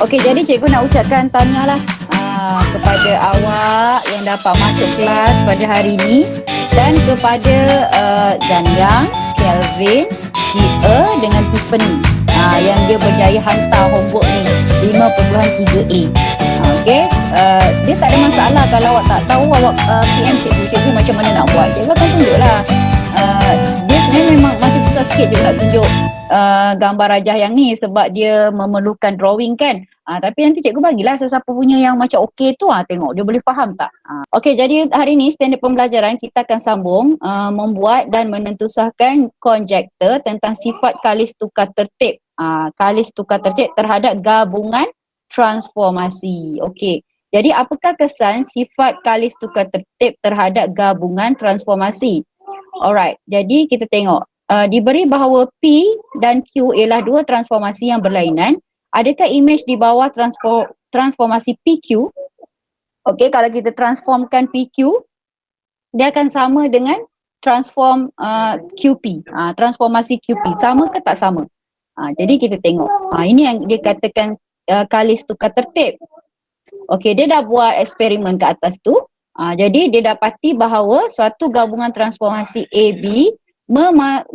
Okey, jadi cikgu nak ucapkan tahniah lah kepada awak yang dapat masuk kelas pada hari ini dan kepada Janyang, Kelvin, Cia dengan Tiffany yang dia berjaya hantar homework ni 5.3A. Okey, dia tak ada masalah kalau awak tak tahu, awak PM cikgu macam mana nak buat. Cikgu akan tunjuklah. Dia sebenarnya memang macam susah sikit je nak tunjuk gambar rajah yang ni sebab dia memerlukan drawing kan. Tapi nanti cikgu bagilah sesiapa punya yang macam okey tu, tengok dia boleh faham tak. Okey, jadi hari ni standard pembelajaran kita akan sambung membuat dan menentusahkan konjektor tentang sifat kalis tukar tertib. Kalis tukar tertib terhadap gabungan transformasi. Okey. Jadi apakah kesan sifat kalis tukar tertib terhadap gabungan transformasi? Alright, jadi kita tengok. Diberi bahawa P dan Q ialah dua transformasi yang berlainan. Adakah imej di bawah transformasi PQ? Okey, kalau kita transformkan PQ, dia akan sama dengan transform QP. Transformasi QP, sama ke tak sama? Jadi kita tengok. Ini yang dia katakan kalis tukar tertib. Okey, dia dah buat eksperimen ke atas tu. Jadi dia dapati bahawa suatu gabungan transformasi AB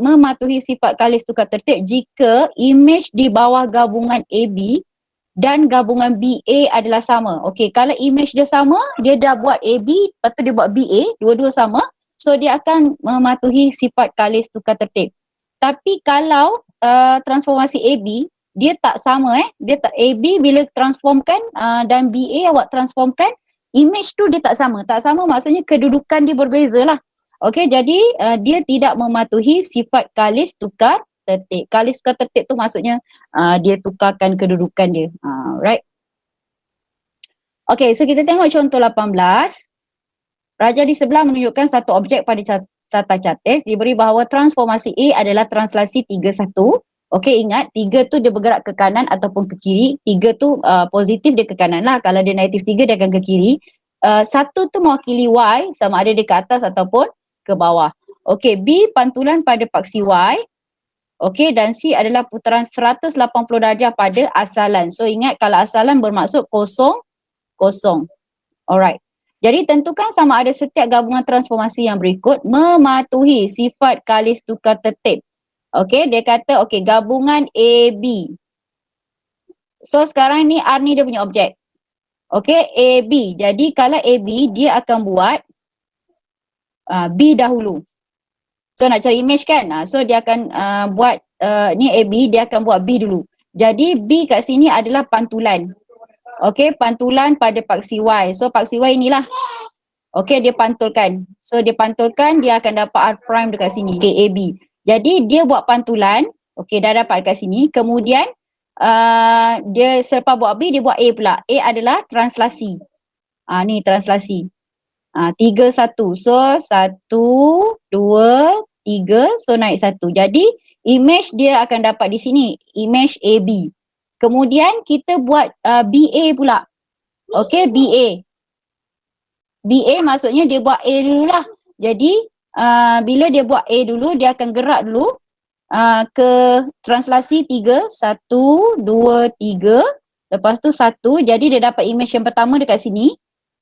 mematuhi sifat kalis tukar tertib jika imej di bawah gabungan AB dan gabungan BA adalah sama. Okey, kalau imej dia sama, dia dah buat AB, lepas tu dia buat BA, dua-dua sama, so dia akan mematuhi sifat kalis tukar tertib. Tapi kalau transformasi AB dia tak sama, dia tak, AB bila transformkan dan BA awak transformkan, imej tu dia tak sama. Tak sama maksudnya kedudukan dia berbeza lah. Okey, jadi dia tidak mematuhi sifat kalis tukar tertib. Kalis tukar tertib tu maksudnya dia tukarkan kedudukan dia. Right. Okey, so kita tengok contoh 18. Raja di sebelah menunjukkan satu objek pada carta catis. Diberi bahawa transformasi A adalah translasi 3-1. Okey, ingat 3 tu dia bergerak ke kanan ataupun ke kiri. 3 tu positif dia ke kanan lah. Kalau dia negatif 3 dia akan ke kiri. 1 tu mewakili Y, sama ada dia ke atas ataupun ke bawah. Okey, B pantulan pada paksi Y. Okey, dan C adalah putaran 180 darjah pada asalan. So ingat kalau asalan bermaksud kosong, kosong. Alright. Jadi tentukan sama ada setiap gabungan transformasi yang berikut mematuhi sifat kalis tukar tertib. Okey, dia kata okey gabungan AB. So sekarang ni R ni dia punya objek. Okey, AB. Jadi kalau AB dia akan buat B dahulu. So nak cari imej kan? So dia akan buat ni AB, dia akan buat B dulu. Jadi B kat sini adalah pantulan. Okey, pantulan pada paksi Y. So paksi Y inilah. Okey, dia pantulkan. So dia pantulkan, dia akan dapat R prime dekat sini. Okey, AB. Jadi dia buat pantulan. Okey, dah dapat dekat sini. Kemudian dia selepas buat B, dia buat A pula. A adalah translasi. Ni translasi. 3-1. So 1, 2, 3. So naik 1. Jadi imej dia akan dapat di sini. Imej AB. Kemudian kita buat BA pula. Okey, BA. BA maksudnya dia buat A dulu lah. Jadi bila dia buat A dulu, dia akan gerak dulu ke translasi 3. 1, 2, 3. Lepas tu 1. Jadi dia dapat imej yang pertama dekat sini.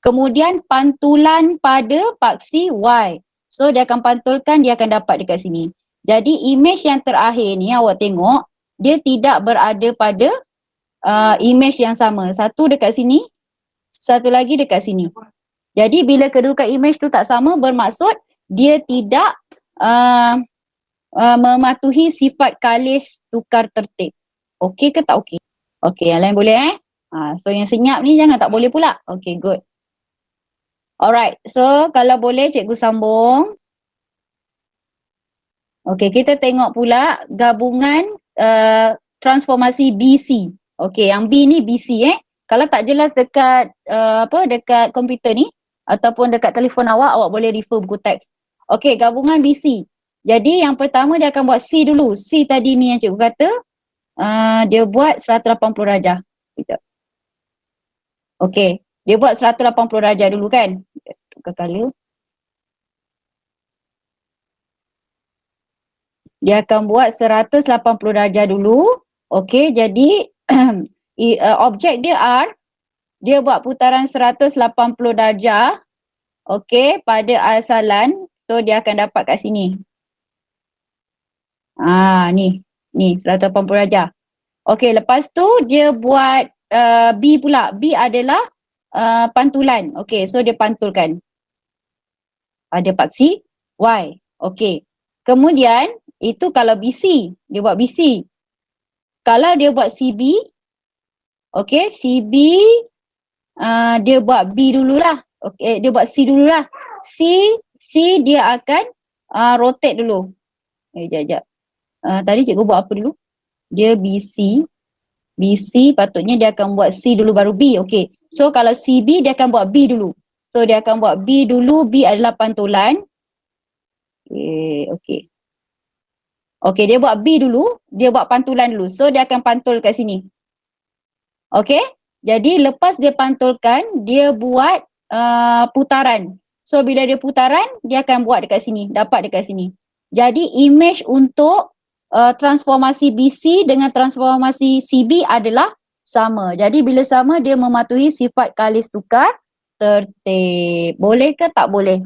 Kemudian pantulan pada paksi Y. So dia akan pantulkan, dia akan dapat dekat sini. Jadi imej yang terakhir ni awak tengok, dia tidak berada pada imej yang sama. Satu dekat sini, satu lagi dekat sini. Jadi bila kedudukan imej tu tak sama, bermaksud dia tidak mematuhi sifat kalis tukar tertib. Okey ke tak okey? Okey, yang lain boleh so yang senyap ni jangan tak boleh pula. Okey, good. Alright, so kalau boleh cikgu sambung. Okey, kita tengok pula gabungan transformasi BC. Okey, yang B ni BC Kalau tak jelas dekat dekat komputer ni ataupun dekat telefon awak boleh refer buku teks. Okey, gabungan BC. Jadi yang pertama dia akan buat C dulu. C tadi ni yang cikgu kata dia buat 180 darjah. Okey, dia buat 180 darjah dulu kan. Tukar color. Dia akan buat 180 darjah dulu. Okey, jadi objek dia R, dia buat putaran 180 darjah, okey, pada asalan. So dia akan dapat kat sini. Ni 180 darjah. Okey, lepas tu dia buat B pula. B adalah pantulan. Okey, so dia pantulkan pada paksi Y. Okey. Kemudian itu kalau BC, dia buat BC. Kalau dia buat CB, okey, CB dia buat B dululah. Okey, dia buat C dululah. C dia akan rotate dulu. Sekejap. Tadi cikgu buat apa dulu? Dia BC. BC patutnya dia akan buat C dulu baru B. Okey. So kalau CB dia akan buat B dulu. So dia akan buat B dulu. B adalah pantulan. Okey. Okey, dia buat B dulu. Dia buat pantulan dulu. So dia akan pantul kat sini. Okey. Jadi lepas dia pantulkan, dia buat putaran. So bila dia putaran, dia akan buat dekat sini. Dapat dekat sini. Jadi image untuk transformasi BC dengan transformasi CB adalah sama. Jadi bila sama, dia mematuhi sifat kalis tukar tertib. Boleh ke tak boleh?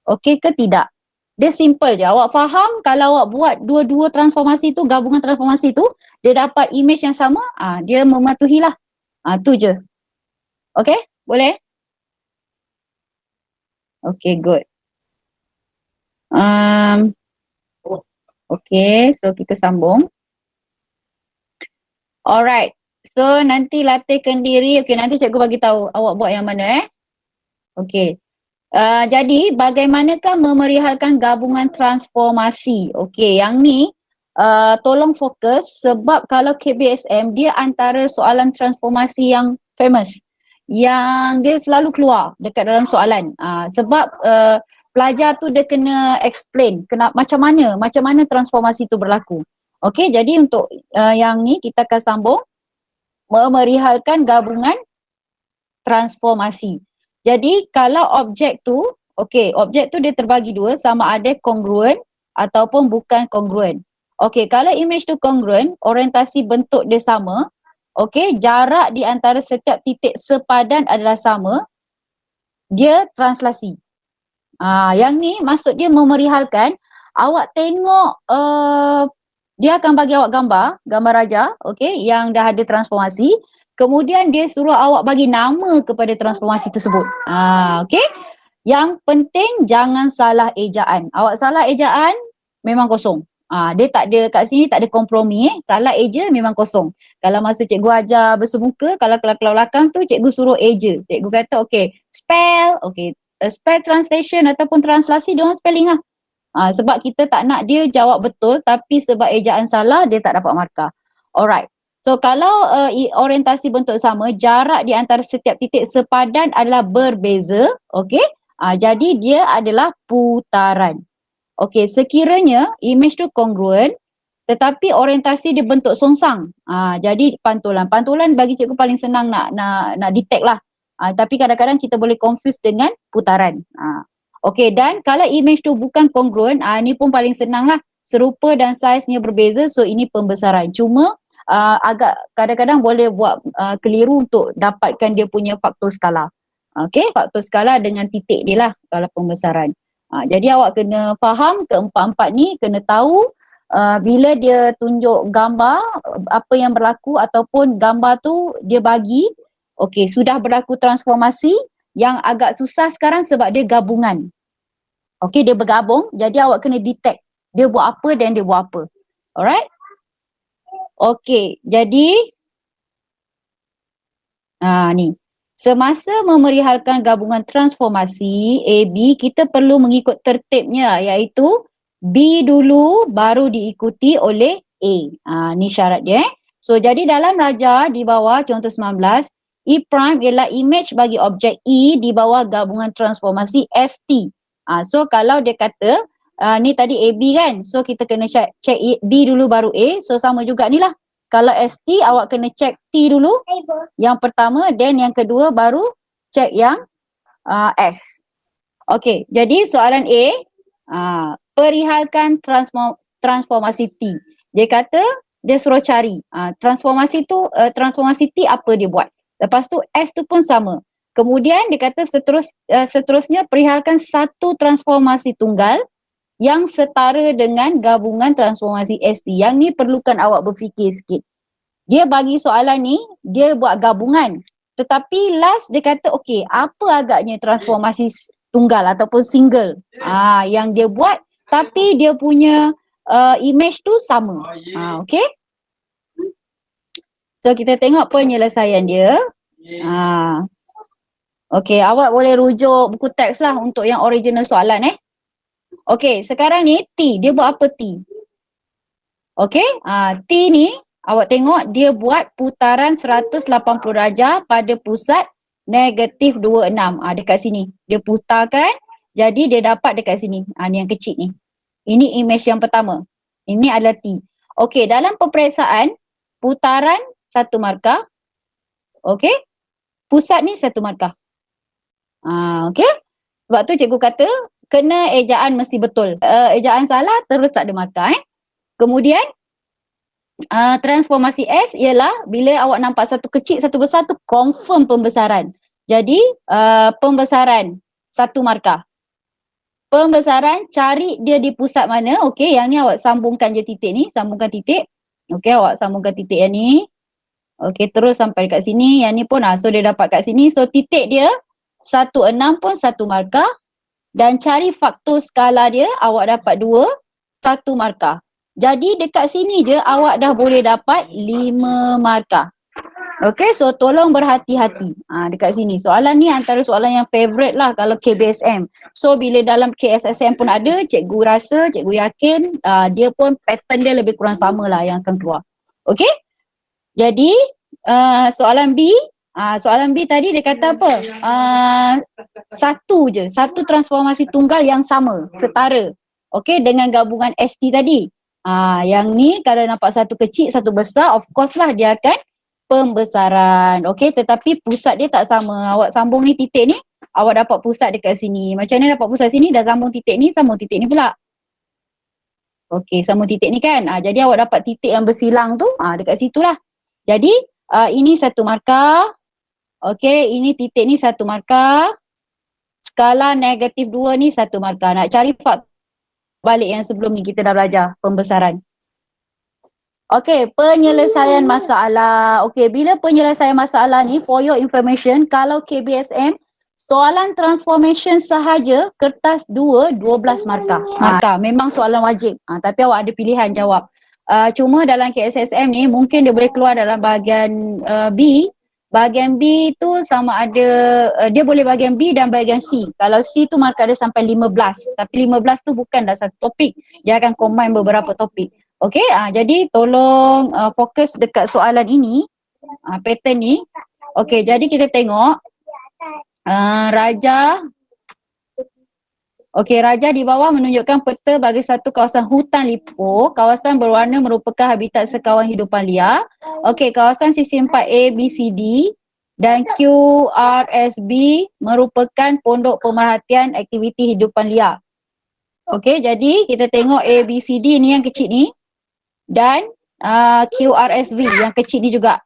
Okey ke tidak? Dia simple je. Awak faham kalau awak buat dua-dua transformasi tu, gabungan transformasi tu, dia dapat image yang sama, dia mematuhilah. Tu je. Okey? Boleh? Okey, good. Okey, so kita sambung. Alright. So nanti latihkan diri. Okey, nanti cikgu bagi tahu awak buat yang mana Okey. Jadi bagaimanakah memerihalkan gabungan transformasi? Okey, yang ni tolong fokus sebab kalau KBSM dia antara soalan transformasi yang famous. Yang dia selalu keluar dekat dalam soalan. Sebab pelajar tu dia kena explain macam mana transformasi tu berlaku. Okey, jadi untuk yang ni kita akan sambung memerihalkan gabungan transformasi. Jadi kalau objek tu, objek tu dia terbagi dua, sama ada kongruen ataupun bukan kongruen. Okey, kalau image tu kongruen, orientasi bentuk dia sama, jarak di antara setiap titik sepadan adalah sama, dia translasi. Yang ni maksud dia memerihalkan, awak tengok dia akan bagi awak gambar raja, yang dah ada transformasi. Kemudian dia suruh awak bagi nama kepada transformasi tersebut. Okey. Yang penting jangan salah ejaan. Awak salah ejaan memang kosong. Dia tak ada kat sini, tak ada kompromi Salah eja memang kosong. Kalau masa cikgu ajar bersemuka, kalau kelas belakang tu cikgu suruh eja. Cikgu kata spell, spell translation ataupun translasi dia orang spelling lah. Sebab kita tak nak dia jawab betul tapi sebab ejaan salah dia tak dapat markah. Alright. So kalau orientasi bentuk sama, jarak di antara setiap titik sepadan adalah berbeza, jadi dia adalah putaran. Sekiranya image tu kongruen tetapi orientasi dia bentuk songsang, jadi pantulan. Pantulan bagi cikgu paling senang nak detect lah. Tapi kadang-kadang kita boleh confuse dengan putaran. Dan kalau image tu bukan kongruen, ni pun paling senang lah. Serupa dan saiznya berbeza, so ini pembesaran. Cuma agak kadang-kadang boleh buat keliru untuk dapatkan dia punya faktor skala. Faktor skala dengan titik dia lah kalau pembesaran. Jadi awak kena faham keempat-empat ni, kena tahu bila dia tunjuk gambar apa yang berlaku ataupun gambar tu dia bagi, sudah berlaku transformasi. Yang agak susah sekarang sebab dia gabungan. Dia bergabung, jadi awak kena detect dia buat apa dan dia buat apa. Alright? Jadi ni. Semasa memerihalkan gabungan transformasi AB, kita perlu mengikut tertibnya, iaitu B dulu baru diikuti oleh A. Ni syarat dia. So jadi dalam raja di bawah contoh 19, E prime ialah image bagi objek E di bawah gabungan transformasi ST. So kalau dia kata ni tadi AB kan, so kita kena check B dulu baru A. So sama juga ni lah. Kalau ST awak kena check T dulu yang pertama, then yang kedua baru check yang S. Jadi soalan A, perihalkan transformasi T. Dia kata dia suruh cari. Transformasi tu, transformasi T apa dia buat. Lepas tu S tu pun sama. Kemudian dia kata seterusnya perihalkan satu transformasi tunggal yang setara dengan gabungan transformasi ST. Yang ni perlukan awak berfikir sikit. Dia bagi soalan ni, dia buat gabungan. Tetapi last dia kata, okey, apa agaknya transformasi tunggal ataupun single yang dia buat, tapi dia punya image tu sama. Okey. So kita tengok penyelesaian dia. Okey, awak boleh rujuk buku teks lah untuk yang original soalan Okey, sekarang ni T, dia buat apa T? Okey, T ni awak tengok dia buat putaran 180 darjah pada pusat negatif 26. Dekat sini. Dia putarkan, jadi dia dapat dekat sini. Ni yang kecil ni. Ini image yang pertama. Ini adalah T. Okey, dalam peperiksaan, putaran 1 markah. Okey, pusat ni 1 markah. Okey, sebab tu cikgu kata, kena ejaan mesti betul. Ejaan salah, terus tak ada markah Kemudian, transformasi S ialah bila awak nampak satu kecil, satu besar tu confirm pembesaran. Jadi, pembesaran 1 markah. Pembesaran, cari dia di pusat mana. Okey, yang ni awak sambungkan je titik ni. Sambungkan titik. Okey, awak sambungkan titik yang ni. Okey, terus sampai dekat sini. Yang ni pun, so dia dapat kat sini. So, titik dia 16 pun 1 markah. Dan cari faktor skala dia, awak dapat 2, 1 markah. Jadi dekat sini je awak dah boleh dapat 5 markah. Okey, so tolong berhati-hati. Dekat sini. Soalan ni antara soalan yang favourite lah kalau KBSM. So bila dalam KSSM pun ada, cikgu yakin dia pun pattern dia lebih kurang sama lah yang akan keluar. Okey? Jadi soalan B, soalan B tadi dia kata apa? Satu je, satu transformasi tunggal yang sama, setara. Okey, dengan gabungan ST tadi. Yang ni kalau nampak satu kecil, satu besar, of course lah dia akan pembesaran. Okey, tetapi pusat dia tak sama. Awak sambung ni titik ni, awak dapat pusat dekat sini. Macam mana dapat pusat sini? Dah sambung titik ni ni pula. Okey, sambung titik ni kan. Jadi awak dapat titik yang bersilang tu, dekat situlah. Jadi, ini 1 markah. Okey, ini titik ni 1 markah. Skala negatif 2 ni 1 markah. Nak cari faktor balik yang sebelum ni kita dah belajar pembesaran. Okey, penyelesaian masalah. Okey, bila penyelesaian masalah ni, for your information, kalau KBSM, soalan transformation sahaja, kertas 2, 12 markah. Memang soalan wajib. Tapi awak ada pilihan jawab. Cuma dalam KSSM ni, mungkin dia boleh keluar dalam bahagian B. Bahagian B tu sama ada, dia boleh bahagian B dan bahagian C. Kalau C tu markah dia sampai 15. Tapi 15 tu bukanlah satu topik. Dia akan combine beberapa topik. Okey, jadi tolong fokus dekat soalan ini, pattern ni. Okey, jadi kita tengok Raja. Okey, Raja di bawah menunjukkan peta bagi satu kawasan hutan lipo. Kawasan berwarna merupakan habitat sekawan hidupan liar. Okey, kawasan sisi 4A, B, C, D dan QRSB merupakan pondok pemerhatian aktiviti hidupan liar. Okey, jadi kita tengok A, B, C, D ni yang kecil ni dan QRSB yang kecil ni juga.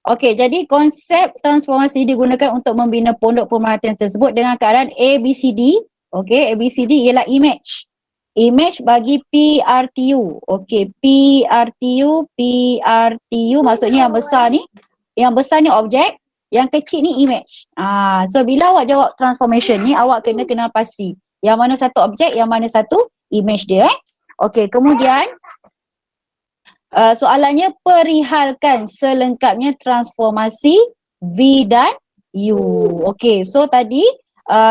Okey, jadi konsep transformasi digunakan untuk membina pondok pemerhatian tersebut dengan keadaan A, B, C, D. Okey, ABCD ialah image. Image bagi PRTU. Okey, PRTU maksudnya yang besar ni. Yang besar ni objek, yang kecil ni image. So bila awak jawab transformation ni, awak kena kenal pasti. Yang mana satu objek, yang mana satu image dia. Okey, kemudian soalannya perihalkan selengkapnya transformasi V dan U. Okey, so tadi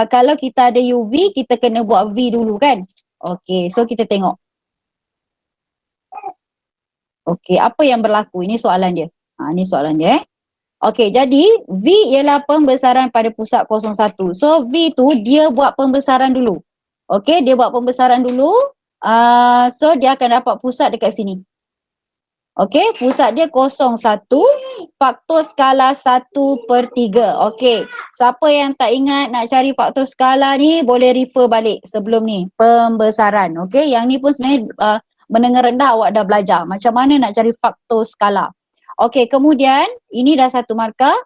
kalau kita ada UV, kita kena buat V dulu kan. Okey, so kita tengok. Okey, apa yang berlaku? Ini soalan dia. Ini soalan dia. Okey, jadi V ialah pembesaran pada pusat 01. So V tu dia buat pembesaran dulu. Okey, dia buat pembesaran dulu. So dia akan dapat pusat dekat sini. Okey, pusat dia 01, faktor skala 1/3. Okey, siapa yang tak ingat nak cari faktor skala ni boleh refer balik sebelum ni, pembesaran. Okey, yang ni pun sebenarnya menengah rendah awak dah belajar macam mana nak cari faktor skala. Okey, kemudian ini dah 1 markah.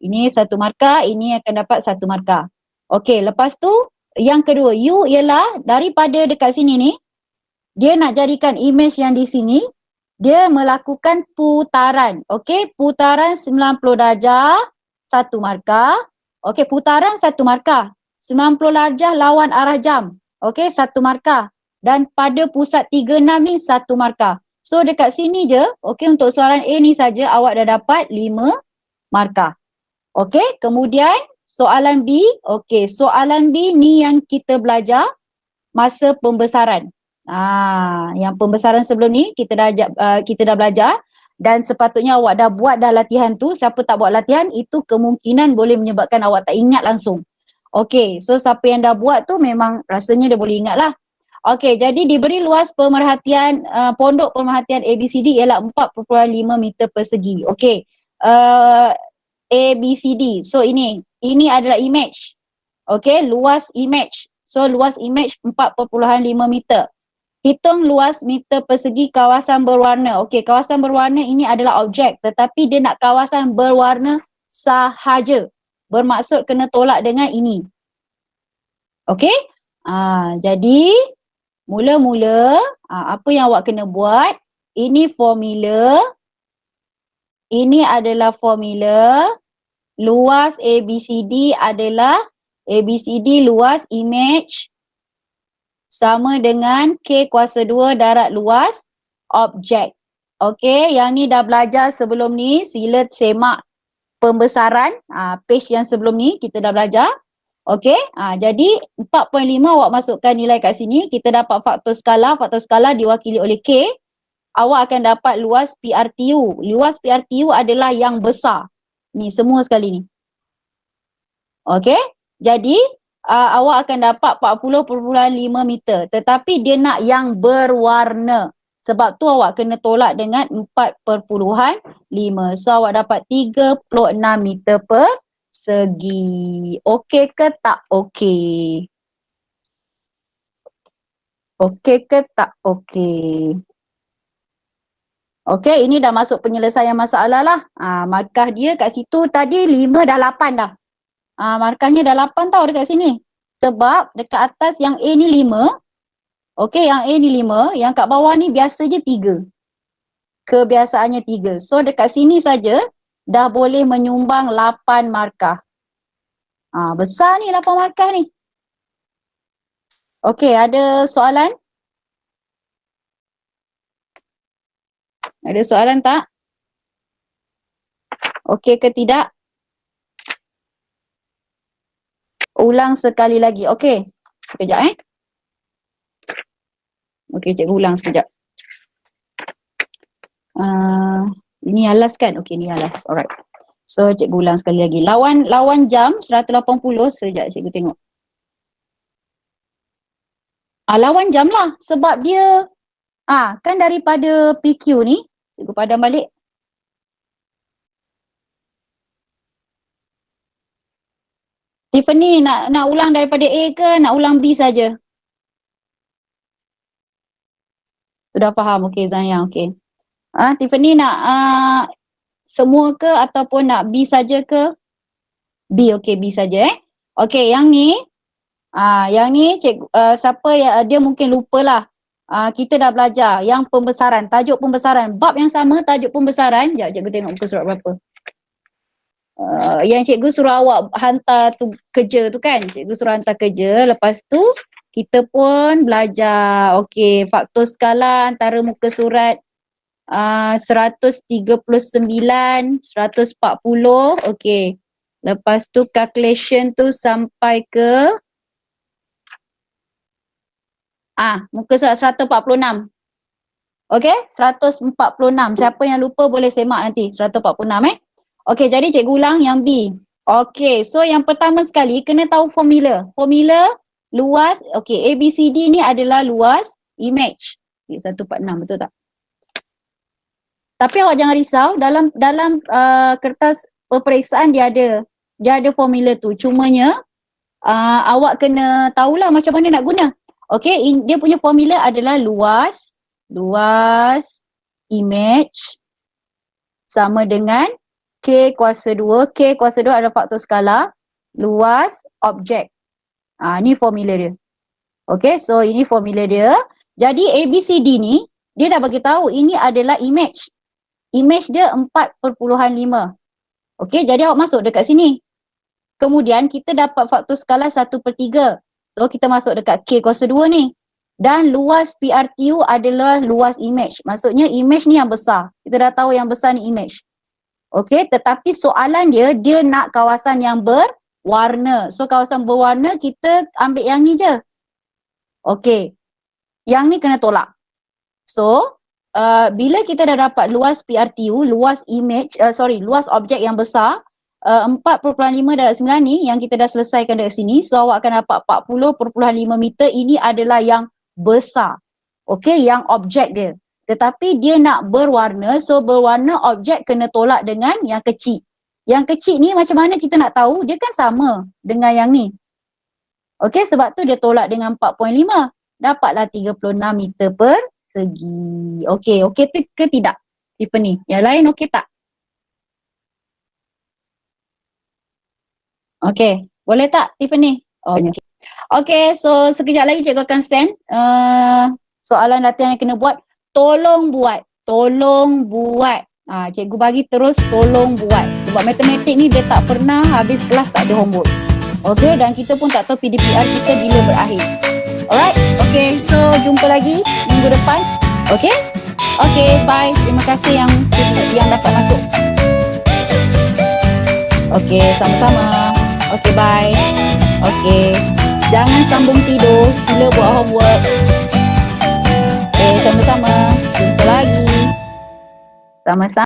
Ini 1 markah, ini akan dapat 1 markah. Okey, lepas tu yang kedua, U ialah daripada dekat sini ni, dia nak jadikan image yang di sini, dia melakukan putaran. Okey, putaran 90 darjah, 1 markah. Okey, putaran 1 markah. 90 darjah lawan arah jam. Okey, 1 markah. Dan pada pusat 36 ni 1 markah. So dekat sini je, okey, untuk soalan A ni saja awak dah dapat 5 markah. Okey, kemudian soalan B. Okey, soalan B ni yang kita belajar masa pembesaran. Yang pembesaran sebelum ni kita dah belajar dan sepatutnya awak dah buat dah latihan tu. Siapa tak buat latihan itu kemungkinan boleh menyebabkan awak tak ingat langsung. Okey, so siapa yang dah buat tu memang rasanya dia boleh ingat lah. Okey, jadi diberi luas pemerhatian pondok pemerhatian ABCD ialah 4.5 meter persegi. Okey, ABCD. So ini adalah image. Okey, luas image. So luas image 4.5 meter. Hitung luas meter persegi kawasan berwarna. Okey, kawasan berwarna ini adalah objek tetapi dia nak kawasan berwarna sahaja. Bermaksud kena tolak dengan ini. Okey? Jadi mula-mula apa yang awak kena buat, ini formula. Ini adalah formula. Luas ABCD adalah ABCD luas image sama dengan K kuasa 2 darat luas objek. Okey, yang ni dah belajar sebelum ni, sila semak pembesaran page yang sebelum ni kita dah belajar. Okey, jadi 4.5 awak masukkan nilai kat sini, kita dapat faktor skala diwakili oleh K. Awak akan dapat luas PRTU. Luas PRTU adalah yang besar. Ni semua sekali ni. Okey, jadi awak akan dapat 40.5 meter. Tetapi dia nak yang berwarna. Sebab tu awak kena tolak dengan 4.5. So awak dapat 36 meter persegi. Okey ke tak okey? Okey ke tak okey? Okey, ini dah masuk penyelesaian masalah lah. Markah dia kat situ tadi 5 dah 8 dah. Markahnya dah 8 tau dekat sini. Sebab dekat atas yang A ni 5. Okey, yang A ni 5. Yang kat bawah ni biasa je 3. Kebiasaannya 3. So dekat sini saja dah boleh menyumbang 8 markah. Besar ni 8 markah ni. Okey, ada soalan? Ada soalan tak? Okey ke tidak? Ulang sekali lagi. Okey. Sekejap Okey, cikgu ulang sekejap. Ini alas kan? Okey, ni alas. Alright. So cikgu ulang sekali lagi. Lawan jam 180. Sekejap cikgu tengok. Lawan jam lah. Sebab dia kan daripada PQ ni. Cikgu padam balik. Tiffany nak ulang daripada A ke nak ulang B saja? Sudah faham? Okey, Zanya. Okey. Tiffany nak semua ke ataupun nak B saja ke? B, okey, B saja Okey, yang ni siapa yang dia mungkin lupalah. Kita dah belajar yang pembesaran, tajuk pembesaran, bab yang sama tajuk pembesaran. Sekejap cikgu tengok muka surat berapa. Yang cikgu suruh awak hantar tu kerja tu kan, cikgu suruh hantar kerja, lepas tu kita pun belajar okey faktor skala antara muka surat 139, 140, okey. Lepas tu calculation tu sampai ke muka surat 146. Okey, 146. Siapa yang lupa boleh semak nanti 146 Okey, jadi cikgu ulang yang B. Okey, so yang pertama sekali kena tahu formula. Formula luas, okey, ABCD ni adalah luas image. 146, betul tak? Tapi awak jangan risau, dalam kertas peperiksaan dia ada formula tu. Cumanya awak kena tahulah macam mana nak guna. Okay, dia punya formula adalah luas image sama dengan K kuasa 2. K kuasa 2 adalah faktor skala luas objek. Ni formula dia. Okay, so ini formula dia. Jadi ABCD ni, dia dah bagi tahu ini adalah image. Image dia 4.5. Okay, jadi awak masuk dekat sini. Kemudian kita dapat faktor skala 1/3. So kita masuk dekat K kuasa 2 ni. Dan luas PRTU adalah luas image. Maksudnya image ni yang besar. Kita dah tahu yang besar ni image. Okay, tetapi soalan dia nak kawasan yang berwarna. So kawasan berwarna kita ambil yang ni je. Okay, yang ni kena tolak. So, bila kita dah dapat luas PRTU, luas image, luas objek yang besar, 4.5 darab 9 ni yang kita dah selesaikan dekat sini. So, awak akan dapat 40.5 meter. Ini adalah yang besar. Okay, yang objek dia. Tetapi dia nak berwarna, so berwarna objek kena tolak dengan yang kecil. Yang kecil ni macam mana kita nak tahu? Dia kan sama dengan yang ni. Okay, sebab tu dia tolak dengan 4.5. Dapatlah 36 meter persegi. Okay ke tidak? Tiffany. Yang lain okay tak? Okay, boleh tak Tiffany? Okay, so sekejap lagi cikgu akan send soalan latihan yang kena buat. Tolong buat. Cikgu bagi terus tolong buat. Sebab matematik ni dia tak pernah habis kelas tak ada homework. Okay, dan kita pun tak tahu PDPR kita bila berakhir. Alright, okay, so jumpa lagi minggu depan. Okay, bye. Terima kasih yang dapat masuk. Okay, sama-sama. Okay, bye. Okay, jangan sambung tidur, sila buat homework. Okay, sama-sama. Jumpa lagi. Sama-sama.